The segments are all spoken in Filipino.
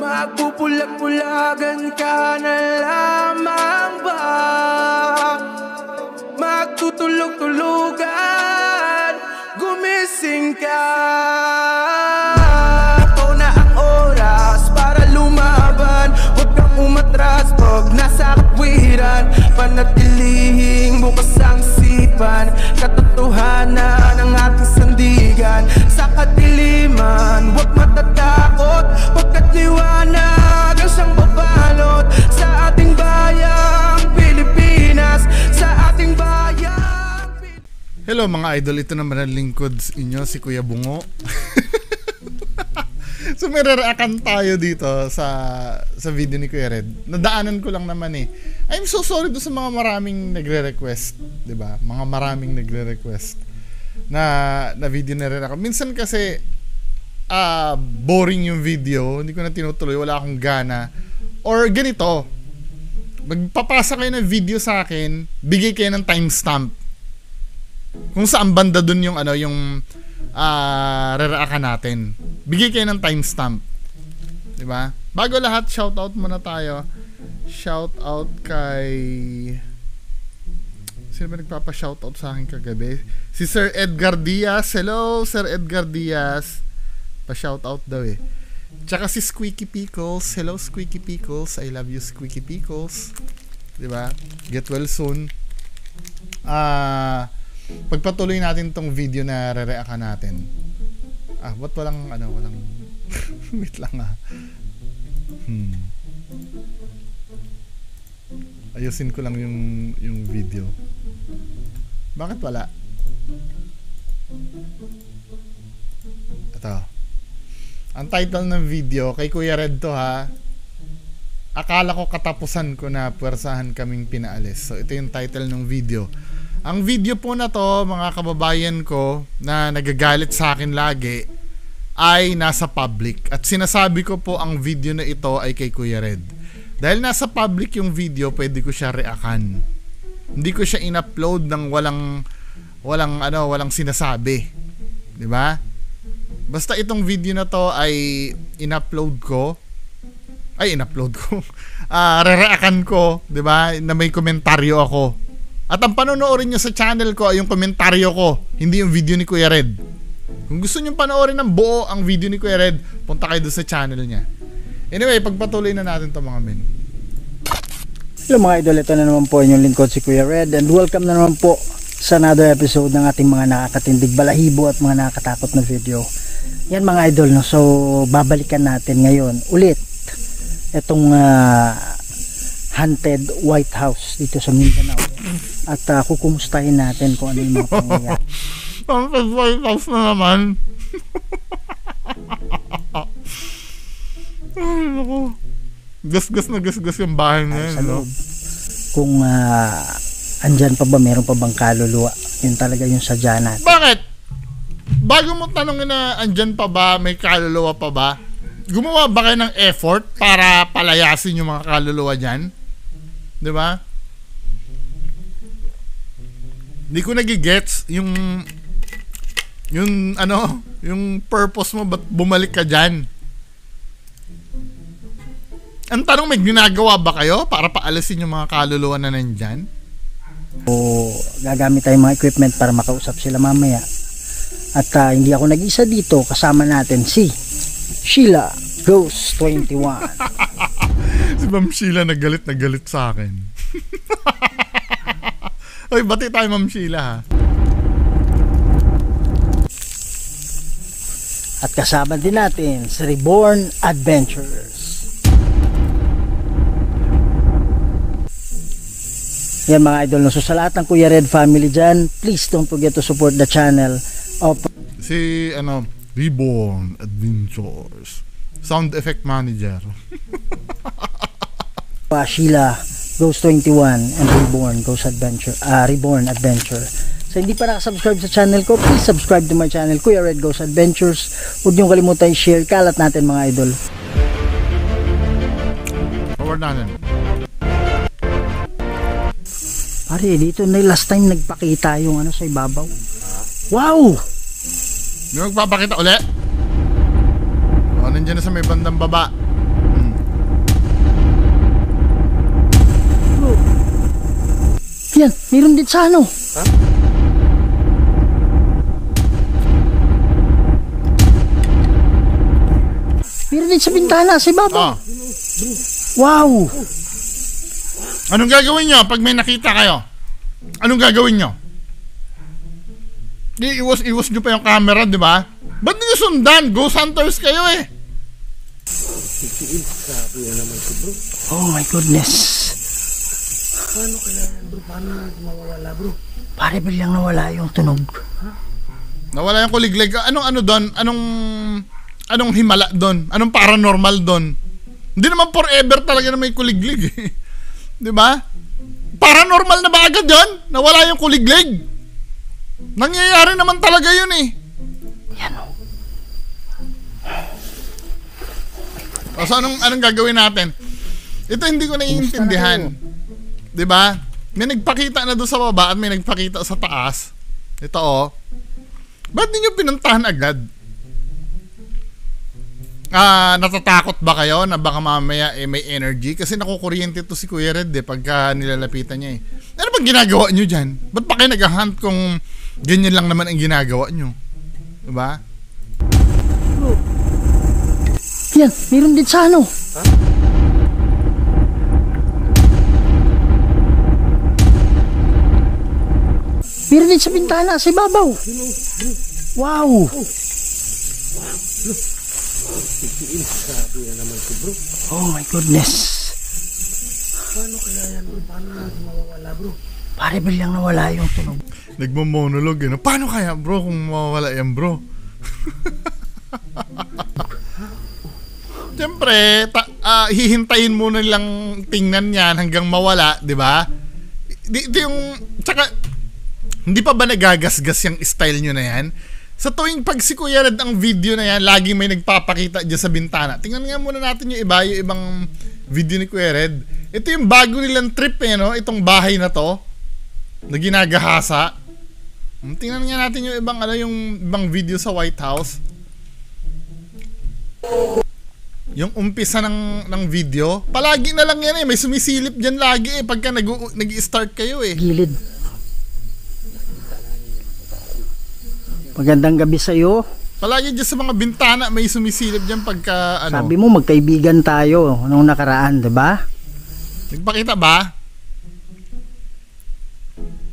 Magpupulag-pulagan ka na lamang ba? Magtutulog-tulugan, gumising ka. Ito na ang oras para lumaban. Huwag kang umatras pag nasa katwiran. Panatilihing bukas ang isipan. Katotohanan ang ating sandigan. Sa kadiliman, huwag matatakot. Pagkat liwanag ang siyang babalot sa ating bayang Pilipinas. Sa ating bayang Hello mga idol, ito naman ang lingkod inyo, si Kuya Bungo. So may re-react tayo dito sa video ni Kuya Red. Nadaanan ko lang naman eh. I'm so sorry do sa mga maraming nagre-request, 'di ba? Mga maraming nagre-request na video na rin ako. Minsan kasi boring yung video, hindi ko na tinutuloy, wala akong gana. Or ganito, magpapasa kayo ng video sa akin, bigay kayo ng timestamp. Kung saan banda dun yung re-reactan natin. Bigay kayo ng timestamp. 'Di ba? Bago lahat, shoutout muna tayo. Shoutout kay sino ba nagpapa-shoutout sa akin kagabi? Si Sir Edgar Diaz. Hello, Sir Edgar Diaz. Pa-shoutout daw eh. Tsaka si Squeaky Pickles. Hello, Squeaky Pickles. I love you, Squeaky Pickles. 'Di ba? Get well soon. Pagpatuloy natin tong video na re-reactan natin. Ba't walang wait lang Ayusin ko lang yung video. Bakit wala? Ito. Ang title ng video, kay Kuya Red to ha. Akala ko katapusan ko na puwersahan kaming pinaalis. So ito yung title ng video. Ang video po na to, mga kababayan ko na nagagalit sa akin lagi, ay nasa public. At sinasabi ko po ang video na ito ay kay Kuya Red. Dahil nasa public yung video, pwede ko siya reakan. Hindi ko siya in-upload ng walang sinasabi. 'Di ba? Basta itong video na to ay in-upload ko. Re-reakan ko, 'di ba? Na may komentaryo ako. At ang panonoorin nyo sa channel ko ay yung komentaryo ko, hindi yung video ni Kuya Red. Kung gusto nyo panoorin ng buo ang video ni Kuya Red, punta kayo doon sa channel niya. Anyway, pagpatuloy na natin to mga men. Hello mga idol, ito na naman po inyong lingkod si Kuya Red, and welcome na naman po sa another episode ng ating mga nakakatindig balahibo at mga nakakatakot na video. Yan mga idol, no? So babalikan natin ngayon ulit itong haunted White House dito sa Mindanao. At kukumustahin natin kung ano yung mga pangyayari. Haunted White House na naman. Ay, naku. Gas-gas na gas-gas yung bahay na yun. No? Kung andyan pa ba, meron pa bang kaluluwa? Yun talaga yung sadya natin. Bakit? Bago mo tanongin na andyan pa ba, may kaluluwa pa ba, gumawa ba kayo ng effort para palayasin yung mga kaluluwa dyan? Di ba? Hindi ko nagigets yung purpose mo, ba't bumalik ka dyan? Ang tanong, may ginagawa ba kayo para paalisin yung mga kaluluwa na nandyan? O gagamit tayong mga equipment para makausap sila mamaya. At hindi ako nag-isa dito, kasama natin si Sheila Ghost 21. Si Ma'am Sheila nagalit sa akin. Oy, bati tayo Ma'am Sheila ha. At kasama din natin si Reborn Adventures. Yan mga idol, no? So sa lahat ng Kuya Red family dyan, please don't forget to support the channel of si Reborn Adventures, sound effect manager. Sheila Ghost 21 and Reborn Adventure. So hindi pa nakasubscribe sa channel ko, please subscribe to my channel, Kuya Red Ghost Adventures. Huwag niyong kalimutan i-share, kalat natin mga idol. Forward natin. Pare, dito na last time nagpakita yung sa ibabaw. Wow! Hindi magpapakita ulit? Nandiyan na sa may bandang baba. Yan, meron din sa ano. Meron din sa bintana, sa ibabaw. Wow! Anong gagawin nyo pag may nakita kayo? Anong gagawin nyo? Di iwas nyo pa yung camera, di ba? Ba't nyo sundan? Ghost hunters kayo eh. Oh my goodness. Paano kaya yan bro? Paano mawawala bro? Pare bilang nawala yung tunog. Nawala yung kuliglig. Anong ano doon? Anong himala doon? Anong paranormal doon? Hindi naman forever talaga na may kuliglig eh. Di ba? Paranormal na ba agad yun? Nawala yung kuliglig. Nangyayari naman talaga yun eh. Yan o. So anong gagawin natin? Ito hindi ko naiintindihan. 'Di ba? May nagpakita na doon sa baba at may nagpakita sa taas. Ito oh. Ba't niyo pinuntahan agad? Natatakot ba kayo na baka mamaya may energy? Kasi nakukuryente to si Kuya Red pagka nilalapitan niya eh. Ano bang ginagawa niyo diyan? Ba't pa kayo nag-hunt kung ganyan lang naman ang ginagawa niyo? 'Di ba? Yan, meron din sa ano. Meron din sa bintana, sa ibabaw. Wow! Oh my goodness. Paano kaya yan bro? Paano mawawala bro? Pare bilang nawala yung tunog. Nagmo-monologue eh. Paano kaya bro kung mawawala yan bro? Siyempre, hihintayin muna lang tingnan yan hanggang mawala, di ba? Ito yung, tsaka, hindi pa ba nagagasgas yung style nyo na yan? Sa tuwing pag si Kuya Red ang video na yan, lagi may nagpapakita dyan sa bintana. Tingnan nga muna natin yung ibang video ni Kuya Red. Ito yung bago nilang trip eh, no? Itong bahay na to, na ginagahasa. Tingnan nga natin yung ibang video sa White House. Yung umpisa ng video, palagi na lang yan eh. May sumisilip dyan lagi eh pagka nag-i-start kayo eh. Gilid. Magandang gabi sa'yo. Palagi dyan sa mga bintana may sumisilip dyan pagka ano. Sabi mo magkaibigan tayo nung nakaraan, diba? Nagpakita ba?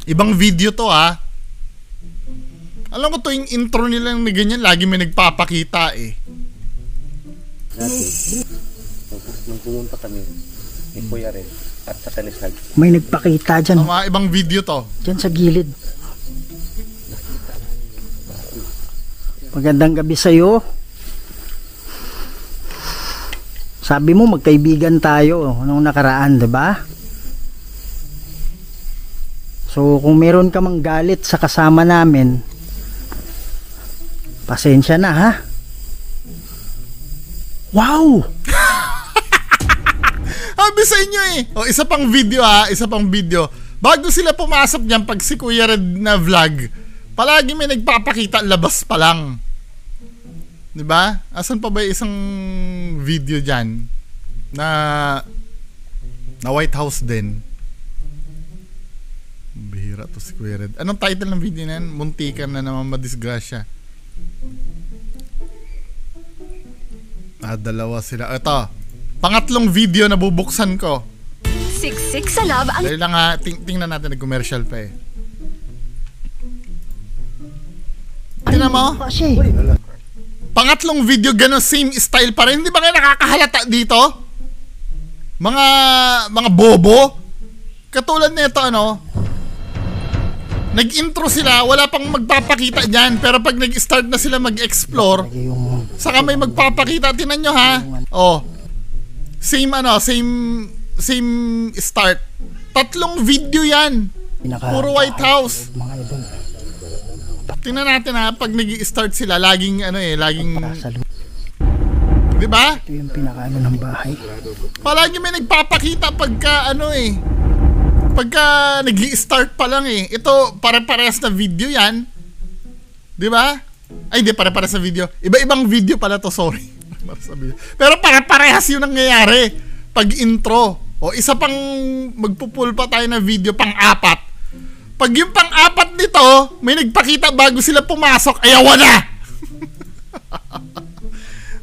Ibang video to ah. Alam ko to yung intro nila na ganyan, lagi may nagpapakita eh. Nung pumunta kami ni Kuya Red at sa Kanisag, May nagpakita dyan. Mga ibang video to. Dyan sa gilid. Magandang gabi sa'yo. Sabi mo magkaibigan tayo nung nakaraan, diba? So kung meron ka mang galit sa kasama namin, pasensya na ha. Wow! Sabi sa inyo eh. O, isa pang video ha. Isa pang video. Bago sila pumasok dyan pag si Kuya Red na vlog, palagi may nagpapakita labas pa lang. Diba? Asan pa ba isang video dyan na White House din? Bihira to si Kuya Red. Anong title ng video na yan? Muntikan na naman madisgrasya. Dalawa sila. Ito, pangatlong video na bubuksan ko. Siksik sa love ang... Dahil lang ha, tingnan natin, nag-commercial pa eh. Tingnan mo? Kasi Pangatlong video, gano'n same style pa rin. Hindi ba kayo nakakahalata dito? Mga bobo. Katulad nito ano, nag-intro sila, wala pang magpapakita dyan. Pero pag nag-start na sila mag-explore, yung saka may magpapakita. Tinan nyo ha. Oh. Same ano, same start. Tatlong video yan. Puro White House. mga idol. Tingnan natin ha, pag nag-i-start sila, laging ano eh, laging, Salud. di ba? Ito yung pinakaano ng bahay. Palagi may nagpapakita pagka ano eh, pagka nag-i-start pa lang eh. Ito, pare-parehas na video yan. Di ba? Ay, hindi, pare-parehas na video. Iba-ibang video pala to, sorry. Pero pare-parehas yung nangyayari pag intro. O isa pang magpupul pa tayo na video pang-apat. Pag yung pang-apat nito, may nagpakita bago sila pumasok, ayaw na!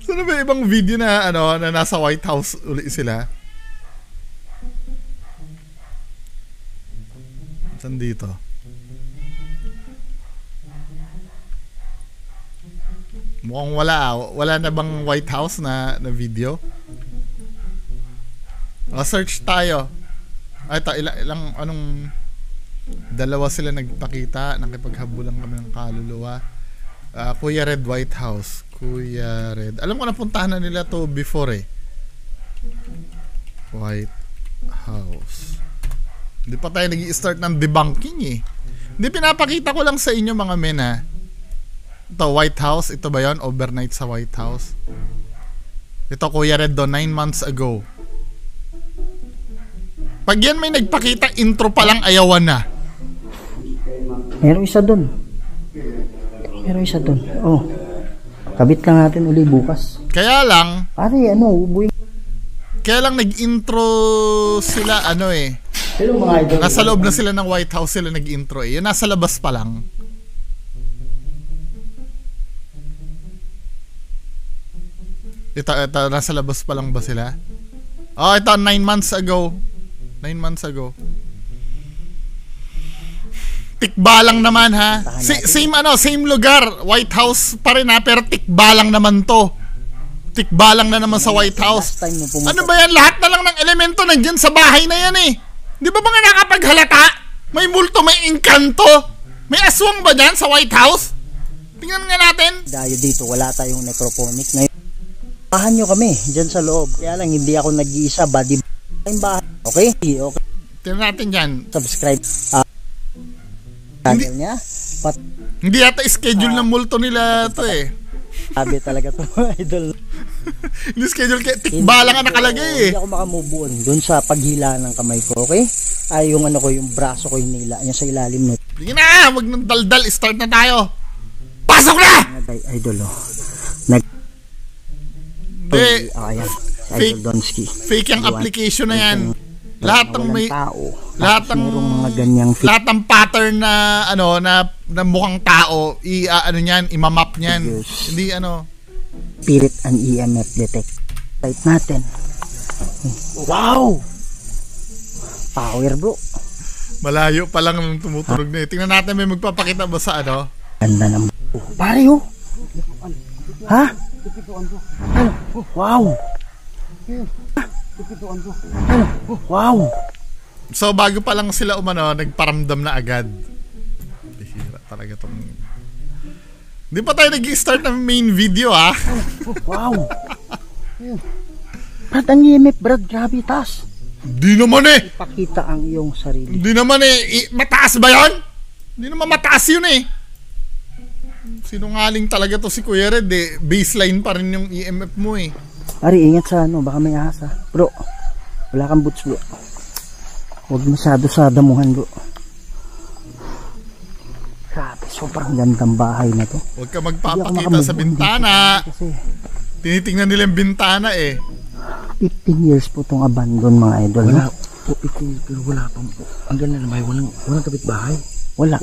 So, ano ba ibang video na, na nasa White House uli sila? Saan dito? Mukhang wala na bang White House na video? Search tayo. Ito, ilang dalawa sila nagpakita, nakipaghabulan kami ng kaluluwa. Kuya Red, White House. Kuya Red. Alam ko napuntahan na nila to before eh. White House. Hindi pa tayo nag-i-start ng debunking eh. Hindi, pinapakita ko lang sa inyo mga men ha. Ito, White House. Ito ba yun? Overnight sa White House. Ito, Kuya Red do, 9 months ago. Pag yan may nagpakita, intro pa lang ayawan na. Meron isa dun. Oh. Kabit lang natin uli bukas. Kaya lang, Pare, ubuin. kaya lang nag-intro sila, Hello mga idol. nasa loob na sila ng White House sila nag-intro eh. Yung nasa labas pa lang. Ito, nasa labas pa lang ba sila? Oh, ito, 9 months ago. 9 months ago. Tikbalang naman ha. Same lugar. White House pa rin ha, pero tikbalang naman to. Tikbalang na naman sa White House. Ano ba yan? Lahat na lang ng elemento nandyan sa bahay na yan eh. Di ba mga nakapaghalata? May multo, may engkanto. May aswang ba dyan sa White House? Tingnan nga natin. Dahil dito wala tayong necrophonic. Ngayon, bahan nyo kami dyan sa loob. Kaya lang hindi ako nag-iisa. Body bahay. Okay? Tingnan natin dyan. Subscribe. Channel niya. Hindi yata schedule ng multo nila to eh. Sabi talaga to mga idol. Hindi schedule kaya tikbalang ang nakalagay eh. Hindi ako makamove on dun sa paghila ng kamay ko, okay? Ay yung yung braso ko yung nila, yung sa ilalim nito. Sige na, wag nang daldal, start na tayo. Pasok na! Idol Hindi. Ayan, Fake, Idol Donsky. fake yung application na yan. Lahat ng may tao. lahat ng mga ganyang lahat ng pattern na na mukhang tao, niyan, imamap niyan. Hindi spirit and EMF detect. Type natin. Wow! Power bro. Malayo pa lang nung tumutunog na eh. Tingnan natin may magpapakita ba sa Ganda ng pare Ha? Wow! Wow! So bago pa lang sila nagparamdam na agad. Bihira talaga tong. Hindi pa tayo nag-start ng main video ha. Wow! Brad, ang EMF Brad, grabe taas. Di naman eh. Pakita ang iyong sarili. Di naman eh. Mataas ba yun? Di naman mataas yun eh. Sinungaling talaga to si Kuya Red eh. Baseline pa rin yung EMF mo eh. Ari, ingat sa baka may ahas ha. Bro, wala kang boots bro. Huwag masyado sa damuhan bro. Grabe, sobrang gandang bahay na to. Huwag ka magpapakita sa bintana. Kasi Tinitingnan nila yung bintana eh. 15 years po itong abandon mga idol. Wala po, pero wala pa po. Ang ganda naman, walang kapitbahay. Wala.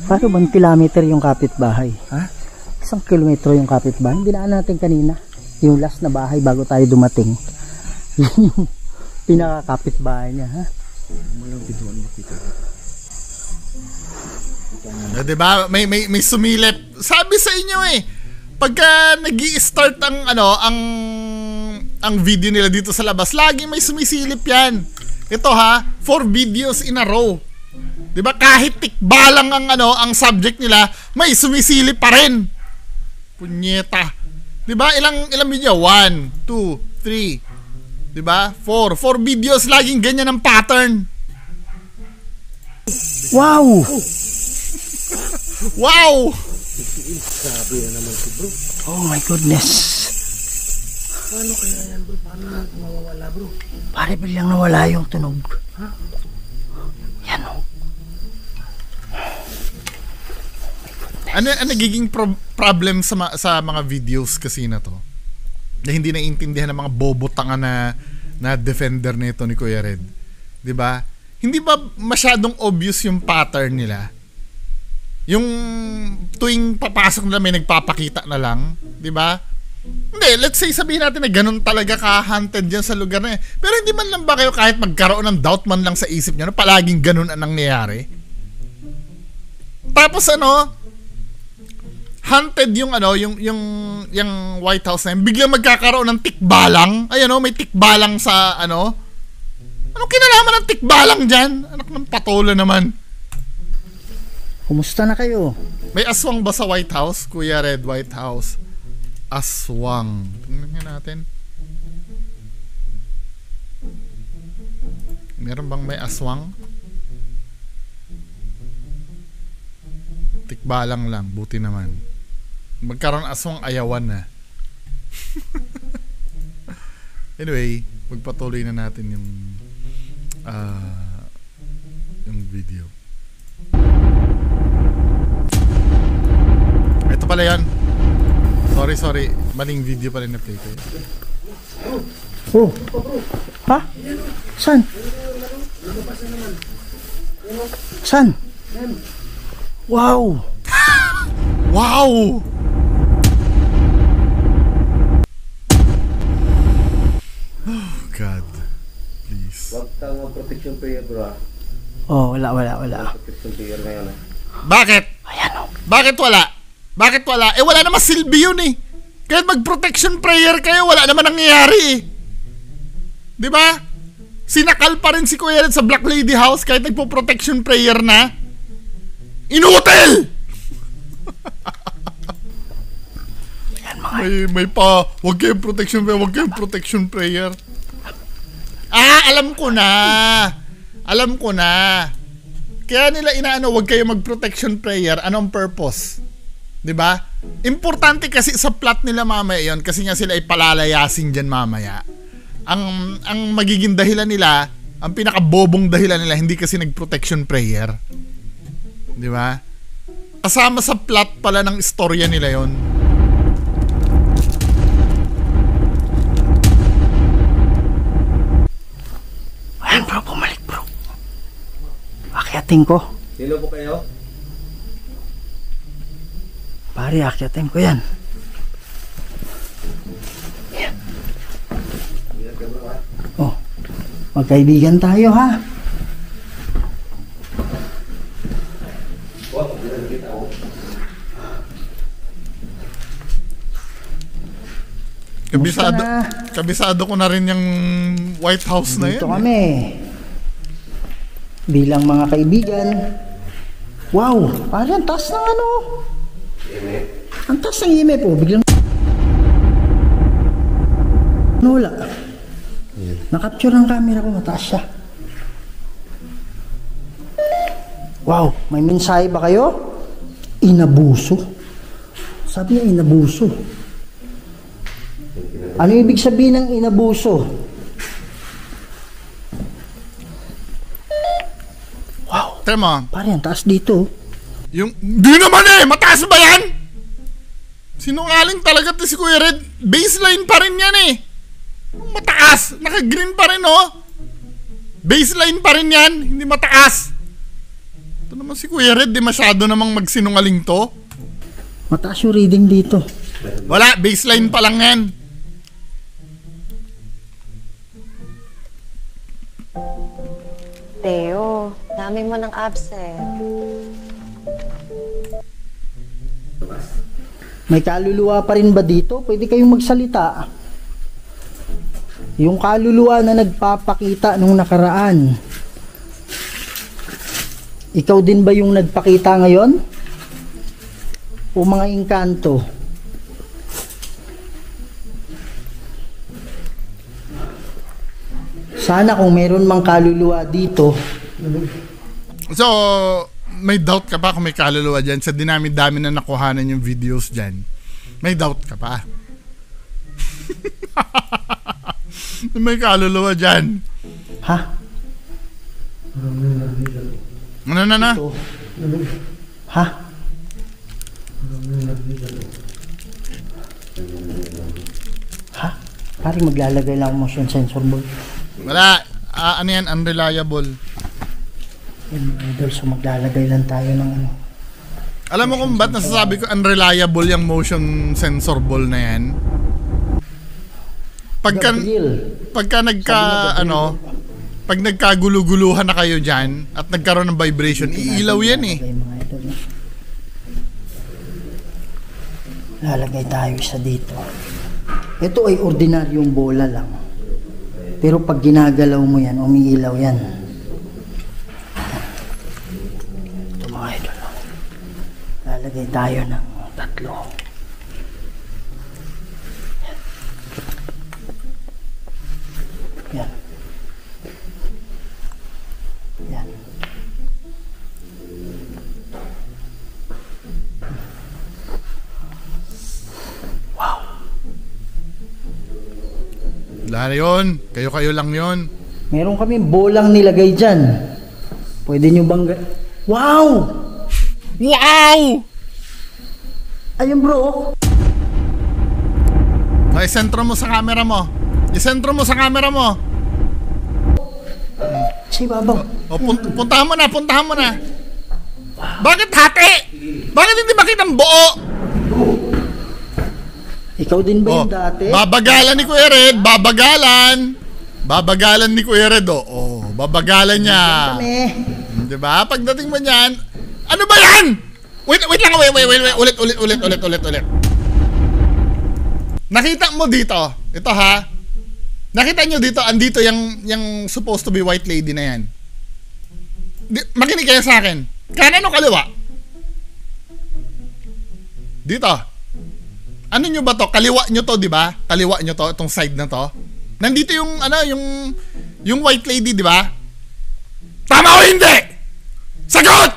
Paano bang kilometer yung kapitbahay? Ha? 1 kilometro yung kapitbahay. Binaan natin kanina. Yung last na bahay bago tayo dumating. Yung pinaka-kapitbahay niya, ha? Walang pintuan makita. Diba? May sumilip. Sabi sa inyo eh. Pagka nag-i-start ang video nila dito sa labas, lagi may sumisilip yan. Ito ha, 4 videos in a row. Diba? Kahit tikbalang ang subject nila, may sumisilip pa rin. Punyeta. Diba? Ilang video? 1, 2, 3. Diba? 4 videos, laging ganyan ang pattern. Wow! Wow! Sabi na naman si bro. Oh my goodness. Paano kaya yan bro? Paano mawawala bro? Pare biglang nawala yung tunog. Ha? Yan o. Ano nagiging problem sa mga videos kasi na to? Na hindi naiintindihan ng mga bobo tanga na defender nito ni Kuya Red. 'Di ba? hindi ba masyadong obvious yung pattern nila? Yung tuwing papasok nila may nagpapakita na lang, di ba? Hindi, let's say sabihin natin na ganun talaga ka-hunted dyan sa lugar na eh. Pero hindi man lang ba kayo kahit magkaroon ng doubt man lang sa isip nyo na palaging ganun ang nangyayari? Tapos hunted yung yung White House na yun, biglang magkakaroon ng tikbalang. Ay may tikbalang sa Anong kinalaman ng tikbalang dyan? Anak ng patola naman. Kumusta na kayo? May aswang ba sa White House? Kuya Red, White House. Aswang. Tingnan nga natin. Meron bang may aswang? Tikbalang lang. Buti naman. Magkaroon aswang, ayawan na. Anyway, magpatuloy na natin yung video. Ito pala yan. Sorry. Maling video pala na play ko. Oh. Ha? San? San? Wow! Wow! Oh God. Please. Huwag kang protection prayer, bro. Oh, wala. Protection prayer ngayon. Bakit? Ayan o. Bakit wala? Wala naman silbi yun eh. Kahit mag-protection prayer kayo, wala naman nangyayari eh. Di ba? Sinakal pa rin si Kuya Red sa Black Lady House kahit nagpo-protection prayer na. Inutil! may wag kayong protection prayer. Alam ko na. Kaya nila inaano, wag kayong mag-protection prayer. Anong purpose? 'Di ba? Importante kasi sa plot nila mamaya 'yon kasi nga sila ay palalayasin diyan mamaya. Ang magiging dahilan nila, ang pinakabobong dahilan nila hindi kasi nag-protection prayer. 'Di ba? Kasama sa plot pala ng istorya nila 'yon. Ayan bro, bumalik bro. Akyatin ko. Sino po kayo? Pare, akyatin ko yan. Yan. Oh, magkaibigan tayo ha. Kabisado ko na rin yung White House na yun. Dito kami. Bilang mga kaibigan. Wow, pare, ang taas ng ang taas ng EMF po. Biglang wala. Nakapture ng camera ko, mataas siya. Wow, may mensahe ba kayo? Inabuso. Sabi niya inabuso. Ano ibig sabihin ng inabuso? Wow. Tama. Pare, ang taas dito. Di naman mataas ba yan? Sinungaling talaga to si Kuya Red. Baseline pa rin yan eh. Mataas. Naka-green pa rin Baseline pa rin yan. Hindi mataas. Ito naman si Kuya Red. Di masyado namang magsinungaling to. Mataas yung reading dito. Wala. Baseline pa lang yan. Teo, dami mo ng absent. May kaluluwa pa rin ba dito? Pwede kayong magsalita. Yung kaluluwa na nagpapakita nung nakaraan. Ikaw din ba yung nagpakita ngayon? O mga engkanto? Sana kung meron mang kaluluwa dito. So, may doubt ka pa kung may kaluluwa dyan sa dinami-dami na nakuhanan yung videos dyan? May doubt ka pa? May kaluluwa dyan? Ha? Ano na? Ha? Ha? Pare maglalagay lang motion sensor board. Wala. Ano yan? Unreliable. Yan mga idol, so maglalagay lang tayo ng ano. Alam mo kung ba't nasasabi ko unreliable yung motion sensor ball na yan? Pagka pag nagkaguluguluhan na kayo dyan at nagkaroon ng vibration, iilaw yan eh. Mga idol, no? Lalagay tayo isa dito. Ito ay ordinaryong bola lang. Pero pag ginagalaw mo yan, umiilaw yan. Ito mga idol. Lalagay tayo ng 3. Yan. Yan. Wala na yun. Kayo-kayo lang yun. Meron kami bolang nilagay dyan. Pwede nyo bang... Wow! Wow! Ayun bro. Ay, sentro mo sa camera mo. Isentro mo sa camera mo. Si Babang. O, puntahan mo na, puntahan mo na. Bakit hati? Bakit hindi makita ang buo? Ikaw din ba yung dati? Babagalan ni Kuya Red, babagalan. Babagalan ni Kuya Red, babagalan niya. Diba? Pagdating mo niyan, ano ba yan? Wait lang, ulit. Nakita mo dito, ito ha. Nakita nyo dito, andito yung supposed to be white lady na yan. Makinig kayo sa akin. Kanan o kaliwa? Dito. Ano nyo ba to? Kaliwa nyo to, di ba? Kaliwa nyo to, itong side na to. Nandito yung, yung white lady, di ba? Tama o hindi? Sagot!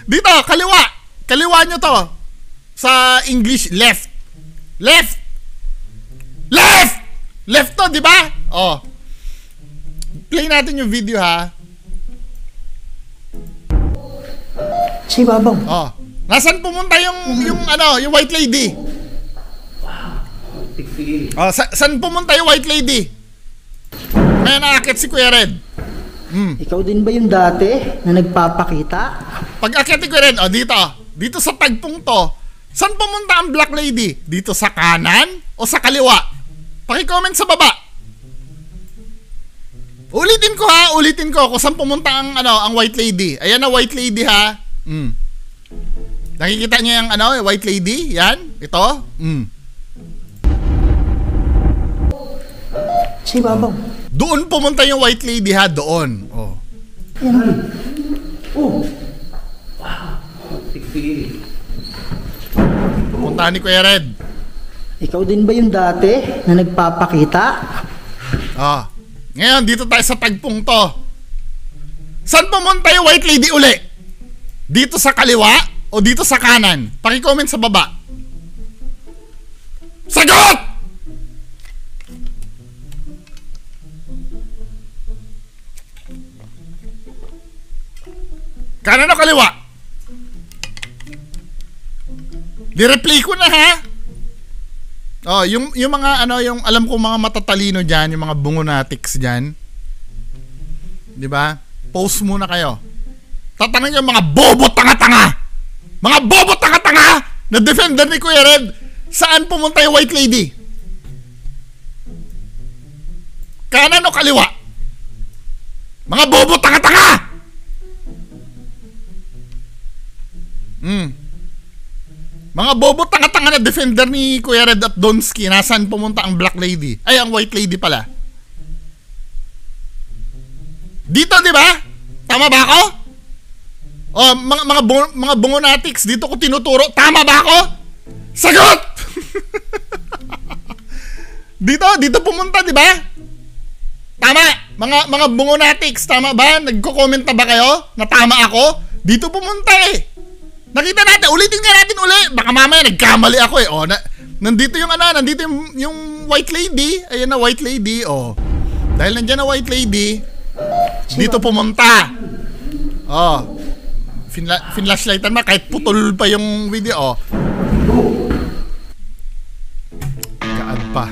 Dito, kaliwa. Kaliwa nyo to. Sa English, left. Left! Left! Left to, di ba? Oh. Play natin yung video, ha? Si Babang. Oh. Nasaan pumunta yung white lady? Oh, saan pumunta yung white lady? May naakit si Kuya Red. Ikaw din ba yung dati na nagpapakita? Pag akit ni Kuya Red, dito. Dito sa tagpong to. Saan pumunta ang black lady? Dito sa kanan o sa kaliwa? Paki-comment sa baba. Ulitin ko kung saan pumunta ang white lady. Ayan na white lady, ha. Nakikita niyo yung white lady? Yan, ito. Si Babang. Doon pumunta yung white lady, ha, doon. Oh. Yan. Oh. Pumunta ni Kuya Red. Ikaw din ba yung dati na nagpapakita? Ah. Ngayon, dito tayo sa tagpong to. Saan pumunta yung white lady uli? Dito sa kaliwa o dito sa kanan? Paki-comment sa baba. Sagot! Kanan o kaliwa? Di-replay ko na, ha? Oh, yung mga yung alam ko mga matatalino diyan, yung mga bungonatics diyan. 'Di ba? Post muna kayo. Tatanungin yung mga bobo tanga-tanga. Mga bobo tanga-tanga na defender ni Kuya Red. Saan pumunta yung white lady? Kanan o kaliwa? Mga bobo tanga-tanga. Mga bobo tanga-tanga na defender ni Kuya Red at Donsky. Nasaan pumunta ang black lady? Ay, ang white lady pala. Dito, di ba? Tama ba ako? Oh, mga bungonatics, dito ko tinuturo. Tama ba ako? Sagot! dito pumunta, di ba? Tama. Mga bungonatics, tama ba? Nagko-comment na ba kayo na tama ako? Dito pumunta eh. Nakita natin, ulitin nga natin uli. Baka mamaya nagkamali ako eh. Oh, nandito yung nandito yung white lady. Ayan na white lady. Oh. Dahil nandiyan na white lady, dito pumunta. Oh. Finlashlightan na kahit putol pa yung video. Oh. Kaad pa.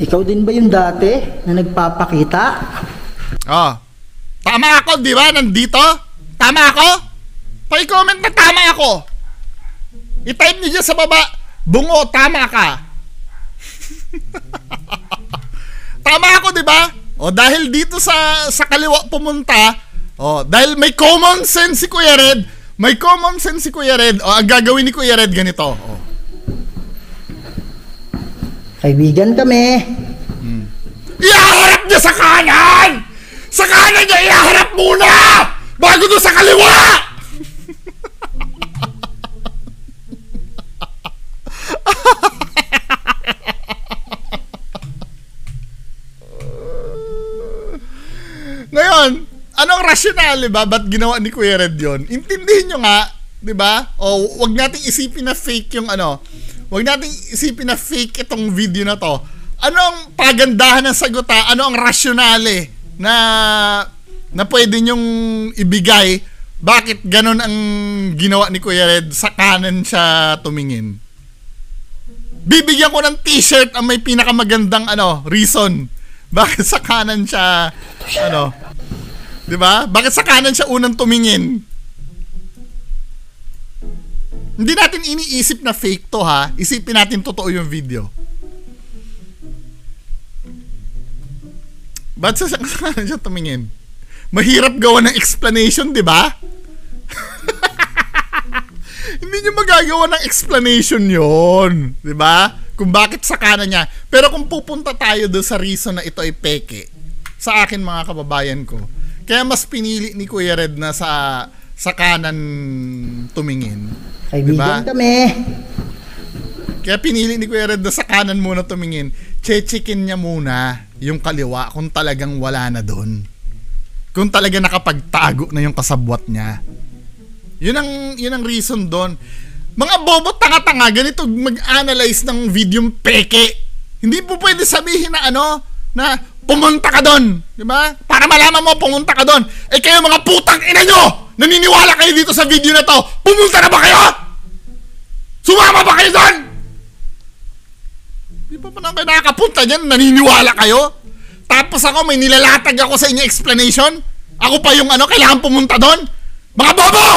Ikaw din ba yung dati na nagpapakita? Oh. Tama ako, di ba? Nandito? Tama ako? Pa-comment na tama ako. I-type niyo dyan sa baba. Bungo, tama ka. Tama ako, di ba? O dahil dito sa kaliwa pumunta, dahil may common sense si Kuya Red, o ang gagawin ni Kuya Red ganito. Kaibigan kami. Ihaharap niya sa kanan! Sa kanan niya ihaharap muna! Bago doon sa kaliwa! Ngayon, anong rationale ba? Ba't ginawa ni Kuya Red yun? Intindihin nyo nga, di ba? O wag nating isipin na fake yung ano. Wag nating isipin na fake itong video na to. Ano ang pagandahan ng saguta? Ano ang rationale na pwede nyong ibigay? Bakit ganun ang ginawa ni Kuya Red? Sa kanan siya tumingin. Bibigyan ko ng t-shirt ang may pinakamagandang reason. Bakit sa kanan siya di ba? Bakit sa kanan siya unang tumingin? Hindi natin iniisip na fake to ha. Isipin natin totoo yung video. Ba't sa kanan siya tumingin? Mahirap gawa ng explanation, di ba? Hindi nyo magagawa ng explanation yon, di ba? Kung bakit sa kanan niya. Pero kung pupunta tayo doon sa reason na ito ay peke, sa akin mga kababayan ko, kaya mas pinili ni Kuya Red na sa kanan tumingin. Kaibigan kami. Kaya pinili ni Kuya Red na sa kanan muna tumingin. Chechikin niya muna yung kaliwa kung talagang wala na doon. Kung talaga nakapagtago na yung kasabwat niya. Yun ang reason doon. Mga bobo tanga-tanga, ganito mag-analyze ng video peke. Hindi po pwede sabihin na na pumunta ka doon, di ba? Para malaman mo pumunta ka doon. Eh kayo mga putang ina nyo, naniniwala kayo dito sa video na to. Pumunta na ba kayo? Sumama ba kayo doon? Di pa naman kayo nakakapunta dyan, naniniwala kayo? Tapos ako may nilalatag ako sa inyo explanation. Ako pa yung kailangan pumunta doon. Mga bobo!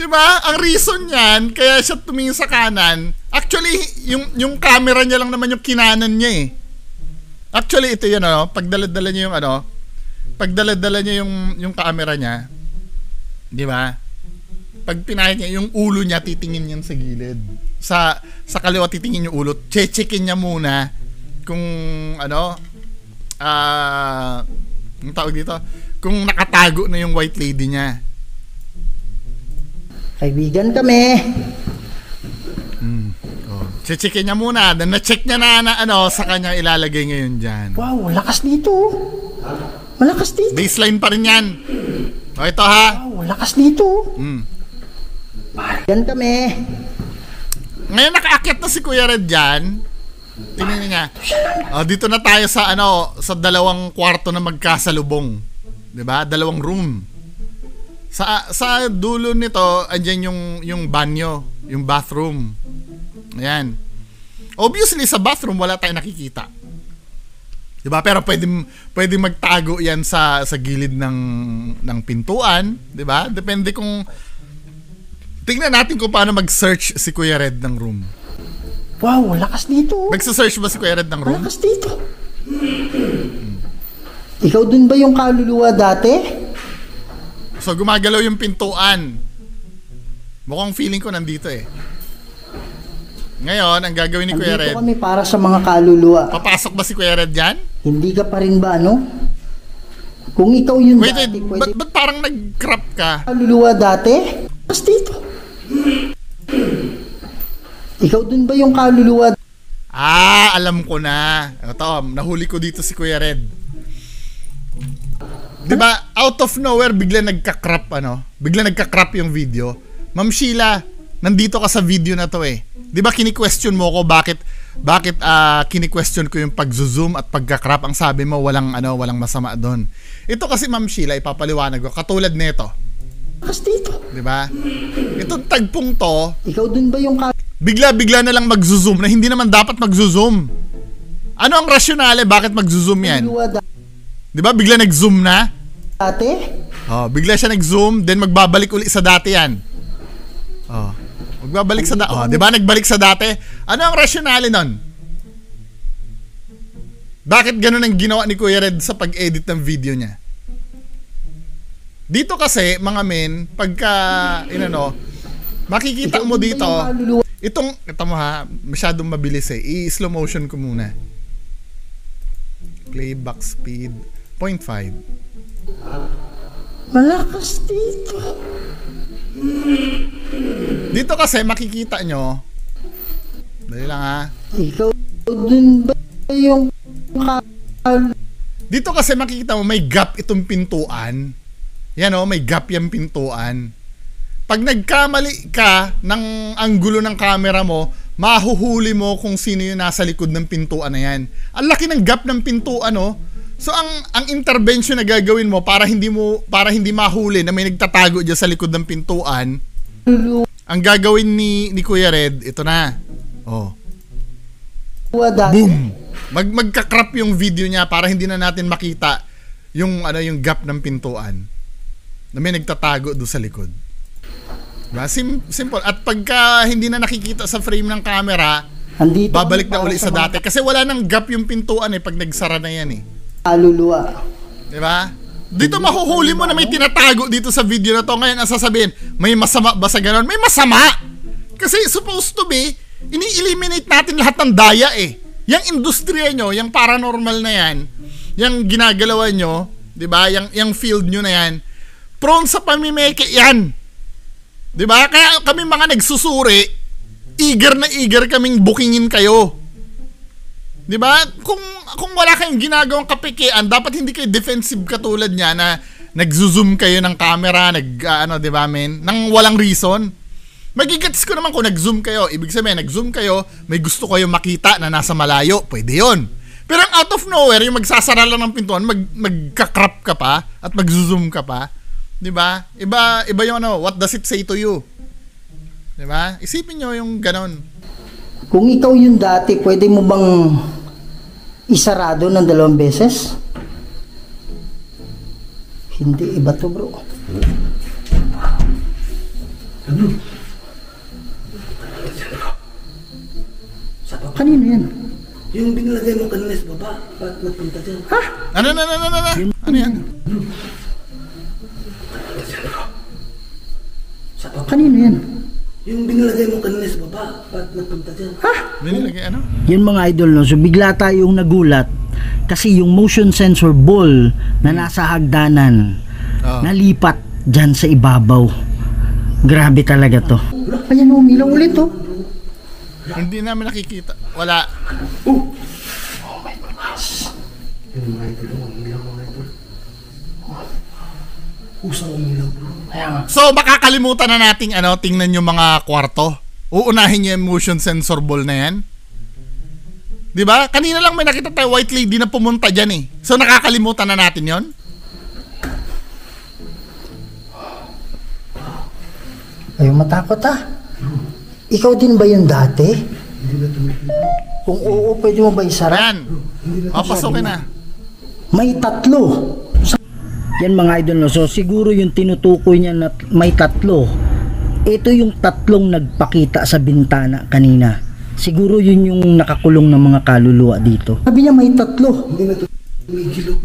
Di ba? Ang reason niyan, kaya siya tumingin sa kanan, actually, yung camera niya lang naman yung kinanan niya eh. Actually, ito yun, pagdala-dala niya yung pagdala-dala niya yung camera niya, di ba? Pag pinahit niya, yung ulo niya, titingin yan sa gilid. Sa kaliwa, titingin yung ulo. Chechikin niya muna kung yung tawag dito, kung nakatago na yung white lady niya. Kaibigan kami. Chechikin niya muna. Then na-check niya na sa kanya ilalagay ngayon dyan. Wow, lakas dito. Malakas dito. Baseline pa rin yan. O ito ha. Wow, lakas dito. Kaibigan kami. Ngayon nakaakyat na si Kuya Red dyan. Tingnan niya. Dito na tayo sa sa dalawang kwarto na magkasalubong. 'Di ba? Dalawang room. Sa dulo nito, andyan yung banyo, yung bathroom. Ayan. Obviously sa bathroom wala tayong nakikita. 'Di ba? Pero pwede magtago 'yan sa gilid ng pintuan, 'di ba? Depende kung tingnan natin kung paano mag-search si Kuya Red ng room. Wow, lakas dito. Magsa-search ba si Kuya Red ng room? Lakas dito. Ikaw dun ba yung kaluluwa dati? So gumagalaw yung pintuan. Mukhang feeling ko nandito eh. Ngayon, ang gagawin ni Kuya Red, Nandito kami para sa mga kaluluwa. papasok ba si Kuya Red dyan? Hindi ka pa rin ba Kung ikaw yun Wait, dati, pwede ba't parang nag-crop ka? kaluluwa dati? Lakas dito. Ikaw dun ba yung kaluluwa? Alam ko na. Ito, nahuli ko dito si Kuya Red. 'Di ba? Out of nowhere bigla nagka-crop Bigla nagka-crop yung video. Ma'am Sheila, nandito ka sa video na 'to eh. 'Di ba kini-question mo ko bakit kini-question ko yung pag-zoom at pagka-crop? Ang sabi mo walang masama doon. Ito kasi Ma'am Sheila, ipapaliwanag ko katulad nito. Lakas dito. 'Di ba? Itong tagpong to, Ikaw dun ba yung bigla-bigla na lang mag-zoom na hindi naman dapat mag-zoom? Ano ang rasyonale bakit mag-zoom yan? Di ba bigla nag-zoom na? Dati? Oh, bigla siya nag-zoom, then magbabalik uli sa dati yan. Oh, magbabalik sa dati. Oh, di ba nagbalik sa dati? Ano ang rasyonale nun? Bakit ganun ang ginawa ni Kuya Red sa pag-edit ng video niya? Dito kasi, mga men, pagka, makikita mo dito, ito mo ha, masyadong mabilis eh. I-slow motion ko muna. Playback speed, 0.5. Malakas dito. Dito kasi, makikita nyo, dali lang ha. Ikaw din ba yung Dito kasi makikita mo, may gap itong pintuan. Yan o, may gap yung pintuan. Pag nagkamali ka ng anggulo ng camera mo, mahuhuli mo kung sino yung nasa likod ng pintuan na yan. Ang laki ng gap ng pintuan, no? So ang intervention na gagawin mo para hindi mahuli na may nagtatago diyan sa likod ng pintuan, ang gagawin ni Kuya Red, ito na. Oh. Boom. Magka-crop yung video niya para hindi na natin makita yung gap ng pintuan na may nagtatago doon sa likod. Diba? Simple. At pagka hindi na nakikita sa frame ng camera, andito, babalik na uli sa dati. Kasi wala nang gap yung pintuan pag nagsara na yan eh. Kaluluwa. Diba? Dito mahuhuli mo na may tinatago dito sa video na to. Ngayon ang sasabihin, may masama ba sa ganon? May masama! Kasi supposed to be, ini-eliminate natin lahat ng daya eh. Yang industriya nyo, yung paranormal na yan, yung ginagalawan nyo, diba? Yung field nyo na yan, prone sa pamimeke yan. Diba? Kaya kami mga nagsusuri, eager kaming bookingin kayo. Diba? Kung wala kayong ginagawang kapikian, dapat hindi kayo defensive katulad niya na nagzo-zoom kayo ng camera, diba men? Nang walang reason. Magigets ko naman kung nag-zoom kayo. Ibig sabihin, nag-zoom kayo, may gusto kayo makita na nasa malayo, pwede yun. Pero ang out of nowhere, yung magsasara lang ng pintuan, magka-crop ka pa at mag-zoom ka pa. Diba? Iba yung what does it say to you? Diba? Isipin nyo yung ganon. Kung ikaw yung dati, pwede mo bang isarado ng 2 beses? Hindi, iba to bro. Ano? Kanino yan? Yung binilagay mo kanina sa baba, ba't nagpunta dyan? Ha? Ano yan? Kanino yan? Yung binilagay mo kanina sa baba, ba't nagpunta dyan? Ha? Binilagay ano? Yan mga idol, no? So bigla tayong nagulat kasi yung motion sensor ball na nasa hagdanan nalipat dyan sa ibabaw. Grabe talaga to. Ayan, umilaw ulit to. Hindi namin nakikita. Wala. Oh my goodness. Yung mga idol, umilaw mga idol. Usang umilaw bro. So makakalimutan na nating tingnan yung mga kwarto. Uunahin niyo yung motion sensor ball na yan. 'Di ba? Kanina lang may nakita tayo white lady na pumunta diyan eh. So nakakalimutan na natin 'yon. Ayaw matakot Ikaw din ba yung dati? Kung oo, pwede mo ba isara? Ayan. Pasukin na. May 3. Yan mga idol, no? So siguro yung tinutukoy niya na may 3. Ito yung 3 nagpakita sa bintana kanina. Siguro yun yung nakakulong ng mga kaluluwa dito. Sabi niya may 3. Hindi na tumigil.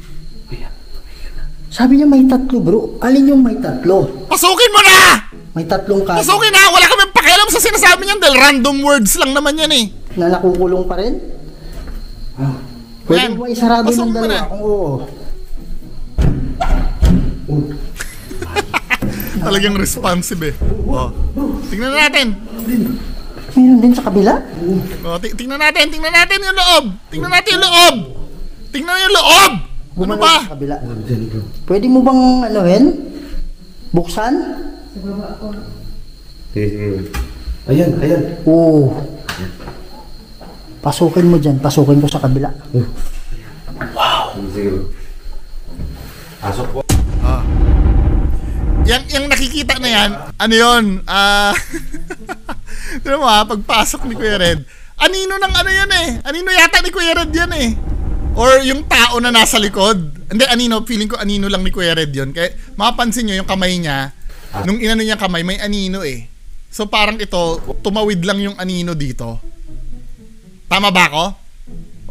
Sabi niya may 3 bro. Alin yung may 3? Pasukin mo na! May 3 kaluluwa. Pasukin na! Wala kami pakialam sa sinasabi niyan dahil random words lang naman yan eh. Na nakukulong pa rin? Pwede mo ba isarado ng 2 kung oo? Talagang responsive eh. Tingnan natin. Mayroon din sa kabila? Tingnan natin yung loob. Tingnan natin yung loob. Ano ba? Sa kabila. Pwede mo bang buksan? Sige. Ayan. Oo. Pasukin mo dyan. Pasukin ko sa kabila. Wow. Sige. Pasok po. Yung nakikita na yan, ano yun? Tignan mo ha, pagpasok ni Kuya Red, anino ng ano yan eh. Anino yata ni Kuya Red yan eh. Or yung tao na nasa likod. Hindi, anino, feeling ko anino lang ni Kuya Red yun. Kaya mapapansin nyo yung kamay niya, nung inano niya kamay, may anino eh. So parang ito, tumawid lang yung anino dito. Tama ba ako?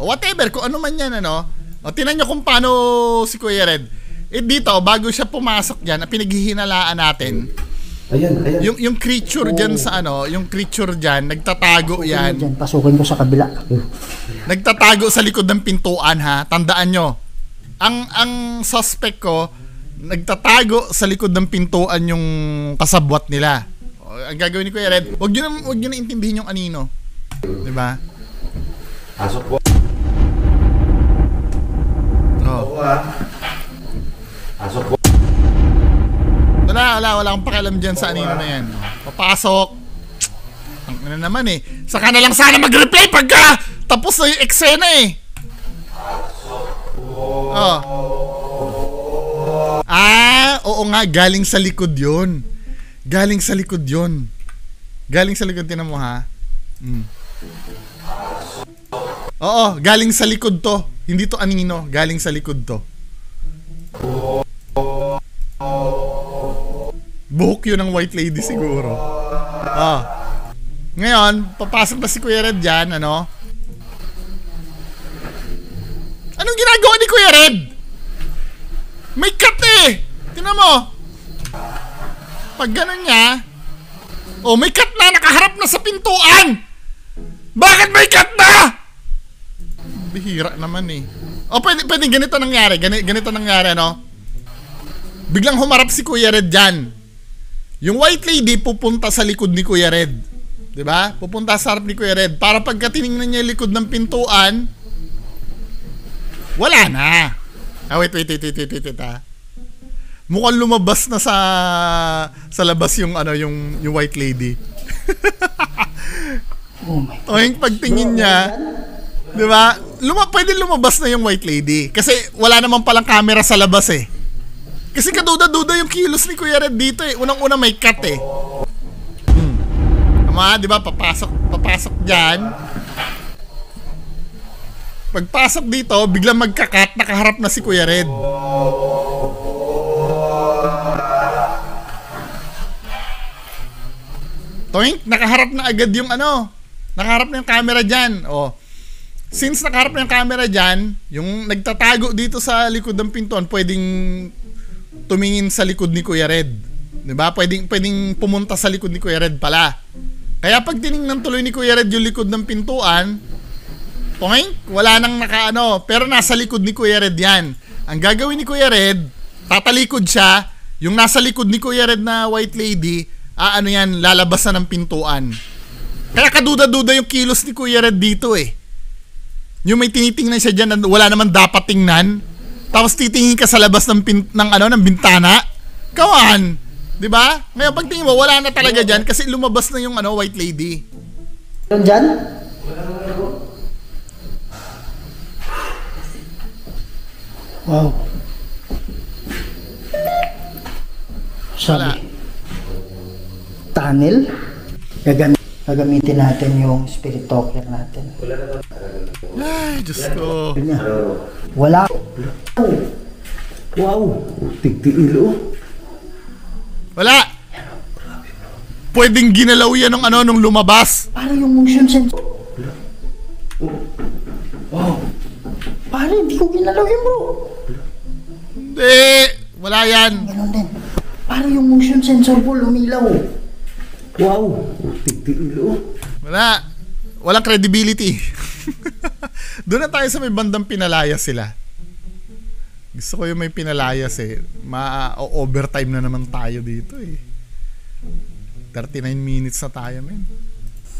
O whatever, kung ano man yan, ano. O tinan nyo kung paano si Kuya Red. Eh dito, bago siya pumasok dyan, pinaghihinalaan natin. Ayan. Yung creature dyan sa ano, yung creature dyan, nagtatago yan. Diyan, pasukin ko sa kabila. Nagtatago sa likod ng pintuan ha. Tandaan nyo. Ang suspect ko, nagtatago sa likod ng pintuan yung kasabwat nila. O, ang gagawin ni Kuya Red, wag nyo na intindihin yung anino. Diba? Pasok po. Oh. Pasok po. Wala akong pakialam dyan sa anino na yan. Papasok. Ang ano naman eh. Saka na lang sana mag-replay pagka tapos na yung eksena eh. Oh. Oo nga, galing sa likod yun. Galing sa likod, tinan mo ha. Oo, galing sa likod to. Hindi to anino, galing sa likod to. Buhok yun ng white lady siguro. Ngayon, papasok na si Kuya Red dyan, ano? Anong ginagawa ni Kuya Red? May cut eh! Tingnan mo. Pag ganun niya, may cut na, nakaharap na sa pintuan! Bakit may cut na? Bihira naman eh. Pwede ganito nangyari, ganito nangyari, ano? Biglang humarap si Kuya Red dyan. Yung white lady pupunta sa likod ni Kuya Red. 'Di ba? Pupunta sa harap ni Kuya Red para pagka tiningnan niya yung likod ng pintuan, wala na. Wait ha. Mukhang lumabas na sa labas yung ano yung white lady. Oh my God. Yung pagtingin niya, 'di ba? Pwede lumabas na yung white lady kasi wala naman palang camera sa labas eh. Kasi kaduda-duda yung kilos ni Kuya Red dito eh. Unang-una may cut eh. Tama, di ba? Papasok dyan. Pagpasok dito, biglang magka-cut, nakaharap na si Kuya Red. Toink, nakaharap na agad yung ano. Nakaharap na yung camera dyan. Since nakaharap na yung camera dyan, yung nagtatago dito sa likod ng pintuan, pwedeng tumingin sa likod ni Kuya Red. 'Di ba? Pwedeng pumunta sa likod ni Kuya Red pala. Kaya pag tiningnan tuloy ni Kuya Red yung likod ng pintuan, wala nang nakaano, pero nasa likod ni Kuya Red 'yan. Ang gagawin ni Kuya Red, tatalikod siya, yung nasa likod ni Kuya Red na white lady, lalabas na ng pintuan. Kaya kaduda-duda yung kilos ni Kuya Red dito eh. Yung may tinitingnan siya diyan na wala naman dapat tingnan. Tapos titingin ka sa labas ng bintana. Come on, 'di ba? Ngayon pag tingin mo wala na talaga diyan kasi lumabas na yung white lady. Meron dyan? Wow. Wala. Sabi. Tunnel? Gagamitin natin yung spirit talker natin. Ay, Diyos ko. Wala. Wow. Tigtiilo. Wala. Pwedeng ginalaw yan nung lumabas. Para yung motion sensor. Wow. Para hindi ko ginalaw yun, bro. Hindi. Wala yan. Ganun din. Para yung motion sensor po lumilaw. Wow. Tigtiilo. Wala. Walang credibility. Doon na tayo sa may bandang pinalaya sila. Gusto ko yung may pinalayas eh. Ma-overtime na naman tayo dito eh. 39 minutes na tayo, men.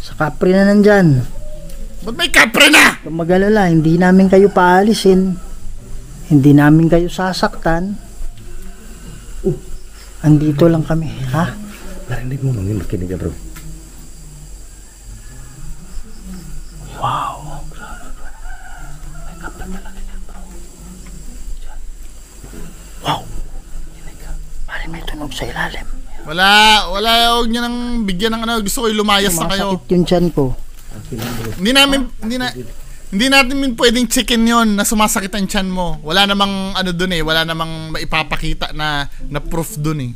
Sa kapre na nandyan. Ba't may kapre na? Kung mag-alala, hindi namin kayo paalisin. Hindi namin kayo sasaktan. Andito lang kami, ha? Narinig mo nung makinig ka, bro. Wow. Wow. Pare, may tunog sa ilalim. Huwag niyo nang bigyan ng ano, gusto ko lumayas na kayo. Sumasakit yung tiyan ko. Hindi natin pwedeng chicken yon na sumasakit ang tiyan mo. Wala namang ano dun eh, wala namang maipapakita na proof dun eh.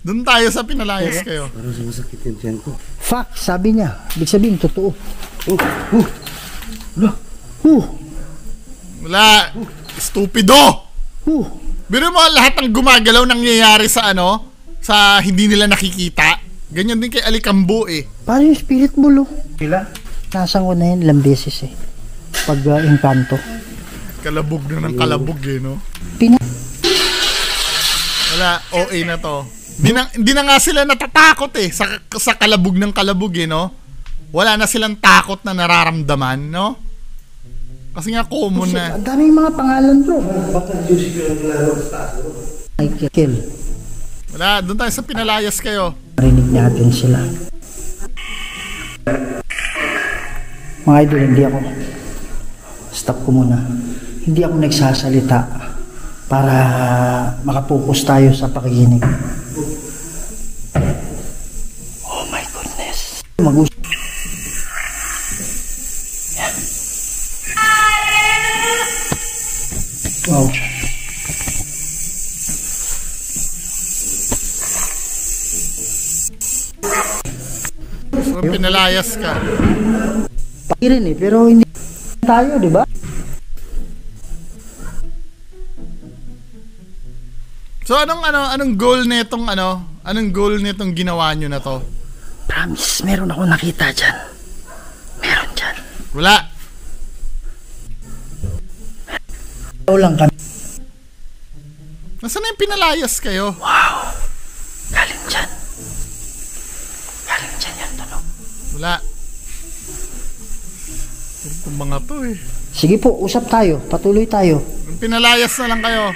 Dun tayo sa pinalayas kayo. Parang sumasakit yung tiyan ko. Fact, sabi niya. Ibig sabihin, totoo. Wala. Stupido! Biro mo lahat ng gumagalaw nangyayari sa ano, sa hindi nila nakikita. Ganyan din kay Alikambo eh. Paano yung spirit mo, lo? Sila? Nasaan ko na yun ilang beses eh. Pag engkanto. Kalabog na ng kalabog eh, no? Wala, OA na to. Hindi na nga sila natatakot eh sa kalabog ng kalabog eh, no? Wala na silang takot na nararamdaman, no? Kasi nga common na. Ang daming mga pangalan, bro. Michael. Wala, doon tayo sa pinalayas kayo. Marinig natin sila. Mga idol, hindi ako. Stop ko muna. Hindi ako nagsasalita para makapokus tayo sa pakikinig. Oh my goodness. Yan. Wow. So, pinalayas ka. Pakirin eh, pero hindi tayo, di ba? So anong goal nitong anong goal nitong ginawa nyo na to? Promise, meron ako nakita dyan. Meron dyan. Wala. Ito lang kami. Nasaan na yung pinalayas kayo? Wow. Galing dyan. Galing dyan yan, tanong. Wala. Itong mga to eh. Sige po, usap tayo. Patuloy tayo. Pinalayas na lang kayo.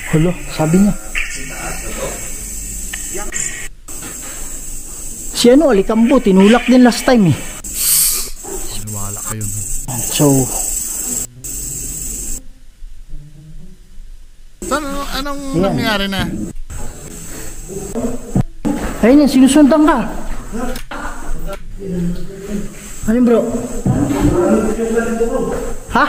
Hulo, sabi niya. Si ano, Alikambo, tinulak din last time eh. Wala kayo. So, anong nangyari na? ayun yan, sinusundan ka. Ano yun, bro? Ha?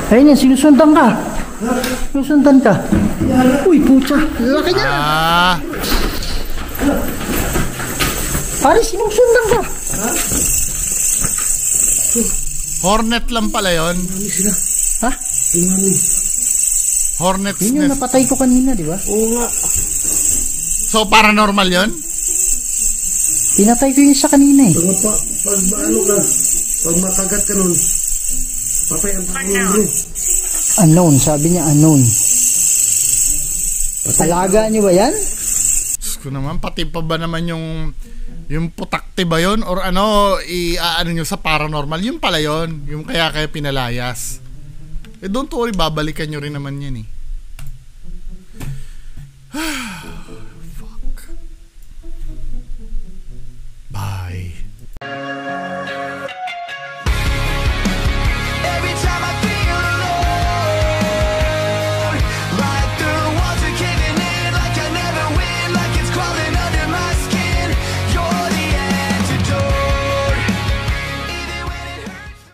Ayun yan, sinusundan ka. Sinusundan ka. Uy, pucha. Laki niya. Pare, sinusundan ka. Hornet lang pala yun. Ha? Hornet's Yun yung nest. napatay ko kanina, di ba? Oo nga. So, paranormal yun? Pinatay ko yun sa kanina eh. Pag makagat ka nun, papay ang pangin bro. Unknown, sabi niya unknown. Alaga niyo ba yan? Diyos ko naman, pati pa ba naman yung putakte ba yun? Or ano, ano nyo sa paranormal? Yung pala yun. Yung kaya pinalayas. Don't worry, babalikan nyo rin naman yan eh.